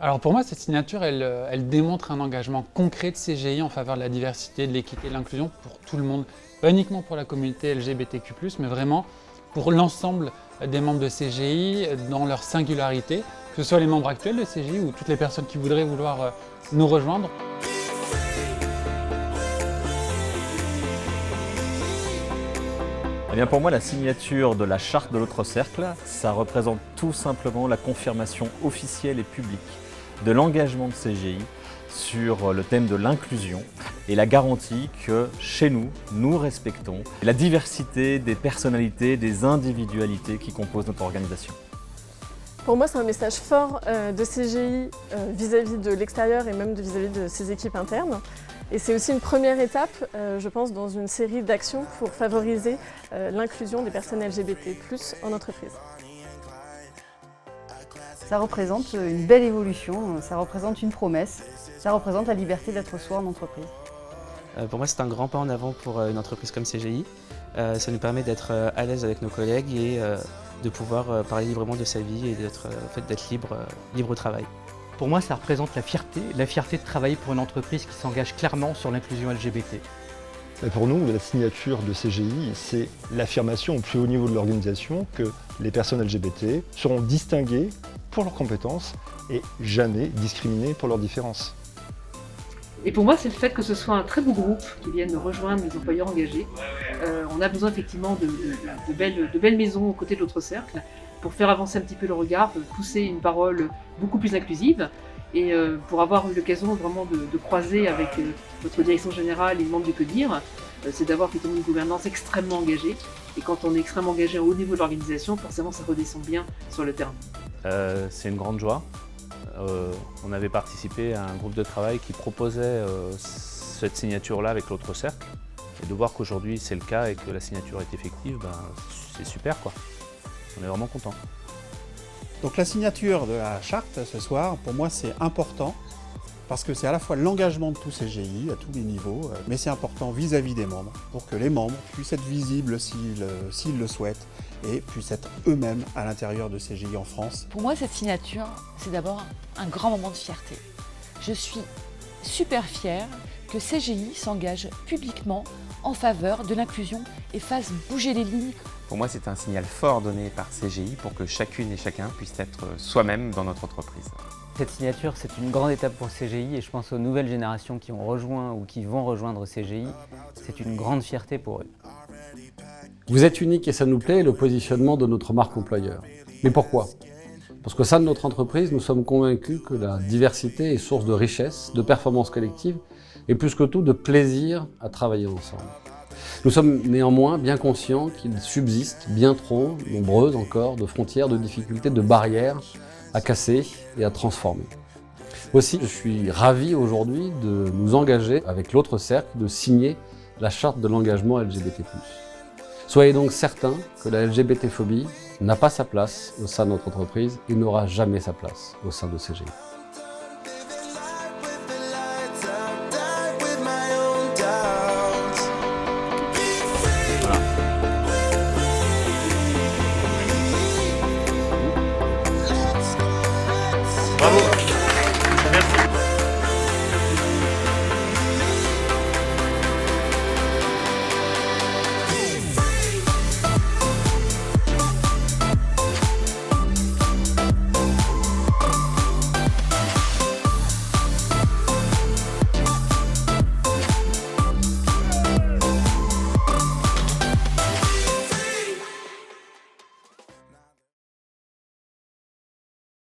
Alors pour moi, cette signature, elle démontre un engagement concret de CGI en faveur de la diversité, de l'équité et de l'inclusion pour tout le monde. Pas uniquement pour la communauté LGBTQ+, mais vraiment pour l'ensemble des membres de CGI dans leur singularité, que ce soit les membres actuels de CGI ou toutes les personnes qui voudraient nous rejoindre. Eh bien pour moi, la signature de la charte de l'autre cercle, ça représente tout simplement la confirmation officielle et publique de l'engagement de CGI sur le thème de l'inclusion et la garantie que chez nous, nous respectons la diversité des personnalités, des individualités qui composent notre organisation. Pour moi, c'est un message fort de CGI vis-à-vis de l'extérieur et même vis-à-vis de ses équipes internes. Et c'est aussi une première étape, je pense, dans une série d'actions pour favoriser l'inclusion des personnes LGBT+ en entreprise. Ça représente une belle évolution, ça représente une promesse, ça représente la liberté d'être soi en entreprise. Pour moi, c'est un grand pas en avant pour une entreprise comme CGI. Ça nous permet d'être à l'aise avec nos collègues et de pouvoir parler librement de sa vie et d'être libre au travail. Pour moi, ça représente la fierté de travailler pour une entreprise qui s'engage clairement sur l'inclusion LGBT. Et pour nous, la signature de CGI, c'est l'affirmation au plus haut niveau de l'organisation que les personnes LGBT seront distinguées pour leurs compétences et jamais discriminées pour leurs différences. Et pour moi, c'est le fait que ce soit un très beau groupe qui vienne rejoindre les employeurs engagés. On a besoin effectivement de belles maisons aux côtés de l'autre cercle pour faire avancer un petit peu le regard, pousser une parole beaucoup plus inclusive et pour avoir eu l'occasion vraiment de croiser avec votre direction générale et les membres du CODIR, c'est d'avoir effectivement une gouvernance extrêmement engagée. Et quand on est extrêmement engagé au haut niveau de l'organisation, forcément ça redescend bien sur le terrain. C'est une grande joie. On avait participé à un groupe de travail qui proposait cette signature-là avec l'autre cercle. Et de voir qu'aujourd'hui c'est le cas et que la signature est effective, c'est super quoi. On est vraiment content. Donc la signature de la charte ce soir, pour moi c'est important parce que c'est à la fois l'engagement de tous CGI à tous les niveaux, mais c'est important vis-à-vis des membres pour que les membres puissent être visibles s'ils le souhaitent et puissent être eux-mêmes à l'intérieur de CGI en France. Pour moi, cette signature, c'est d'abord un grand moment de fierté. Je suis super fière que CGI s'engage publiquement en faveur de l'inclusion et fasse bouger les lignes. Pour moi, c'est un signal fort donné par CGI pour que chacune et chacun puisse être soi-même dans notre entreprise. Cette signature, c'est une grande étape pour CGI et je pense aux nouvelles générations qui ont rejoint ou qui vont rejoindre CGI. C'est une grande fierté pour eux. Vous êtes unique et ça nous plaît, le positionnement de notre marque employeur. Mais pourquoi ? Parce qu'au sein de notre entreprise, nous sommes convaincus que la diversité est source de richesse, de performance collective et plus que tout de plaisir à travailler ensemble. Nous sommes néanmoins bien conscients qu'il subsiste bien trop nombreuses encore de frontières, de difficultés, de barrières à casser et à transformer. Aussi, je suis ravi aujourd'hui de nous engager avec l'autre cercle, de signer la charte de l'engagement LGBT+. Soyez donc certains que la LGBT-phobie n'a pas sa place au sein de notre entreprise et n'aura jamais sa place au sein de CGI.